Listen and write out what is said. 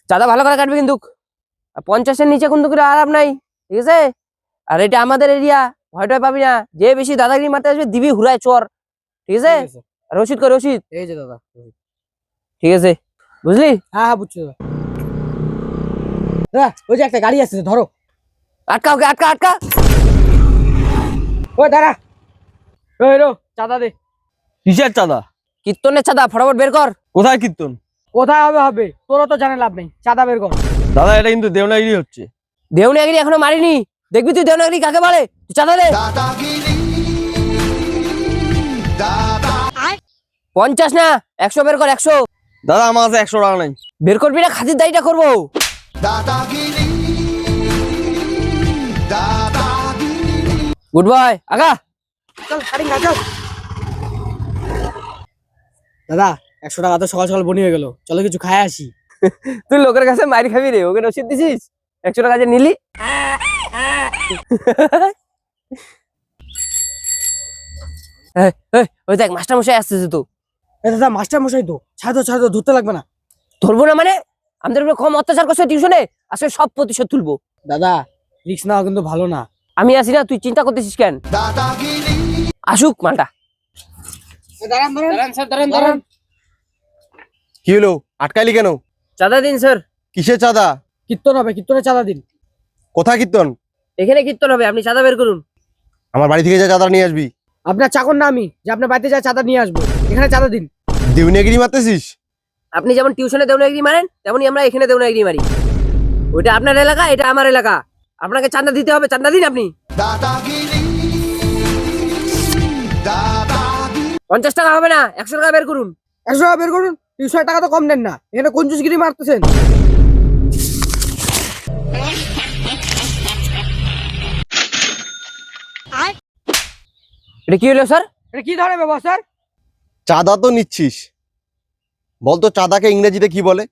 চাঁদা ভালো করে কাটবে কিন্তু 50-এর নিচে কিন্তু করে আরাম নাই, ঠিক আছে? আর এটা আমাদের এরিয়া, ভয়টাই পাবি না। যে বেশি দাদাগিরি মারতে আসবে দিবি হুরায় চর, ঠিক আছে? রশিদ কর রশিদ। এই যে দাদা। ঠিক আছে, বুঝলি? হ্যাঁ হ্যাঁ বুঝছো দাদা। দাদা ওই যে একটা গাড়ি আসছে, ধরো। আটকা ওকে, আটকা আটকা। ও দাঁড়া, ওই রো চাঁদা দে। কিসের চাঁদা? কীর্তনের চাঁদা ফটাফট বের কর। কোথায় কীর্তন? কোথায় হবে হবে, তোরও তো জানে লাভ নেই, চাঁদা বের কর। দাদা এটা কিন্তু দেওনাগিরি হচ্ছে। দেওনাগিরি এখনো মারিনি, দেখবি তুই দেওনাগিরি কাকে বলে। তুই চাঁদা দে। 50 না, 100 বের কর, 100। দাদা আমার কাছে 100 টাকা নাই। বের করবি না, খাতির দায়ীটা করবো। গুড বয়, আগা। চল গাড়ি না চল। দাদা 100 টাকা তো সকাল সকাল বনি হয়ে গেল, চলো কিছু খায় আসি। তুই লোকের কাছে মারি খাবি রে, ওকে রসিদ দিছিস 100 টাকা যে নিলি। ওই দেখ মাস্টার মশাই আসতেছে তো। দাদা মাস্টার মশাই তো, ছাড়ো ছাড়ো, ধরতে লাগবে না। ধরবো না মানে? আমাদের উপরে কম অত্যাচার করছে টিউশনে, আজকে সব প্রতিশোধ তুলবো। দাদা রিস্ক নেওয়া কিন্তু ভালো না। আমি আসি না, তুই চিন্তা করতেছিস কেন? আসুক মালটা। দাঁড়ান দাঁড়ান স্যার, দাঁড়ান দাঁড়ান। কি হলো, আটকাইলি কেন? চাঁদা দিন স্যার। কিসের চাঁদা? কীর্তন হবে, কীর্তনের চাঁদা দিন। কোথায় কীর্তন? এখানে কীর্তন হবে, আপনি চাঁদা বের করুন। আমার বাড়ি থেকে যা চাঁদা নিয়ে আসবি। আপনার চাকর না আমি, যে আপনার বাড়িতে যা চাঁদা নিয়ে আসবো, এখানে চাঁদা দিন। দেওনাগিরি মারতেছিস? আপনি যেমন টিউশনে দেওনাগিরি মারেন, তেমনি আমরা এখানে দেওনাগিরি মারি। ওইটা আপনার এলাকা, এটা আমার এলাকা। আপনাকে চাঁদা দিতে হবে, চাঁদা দিন আপনি। 50 টাকা হবে না, 100 টাকা বের করুন। 100 টাকা বের করুন। 200 টাকা তো কম দেন না, এখানে কঞ্জুসগিরি মারতেছেন। এটা কি হলো স্যার? এটা কি ধরনের ব্যাপার স্যার? চাঁদা তো নিচ্ছিস, বলতো চাঁদাকে ইংরেজিতে কি বলে?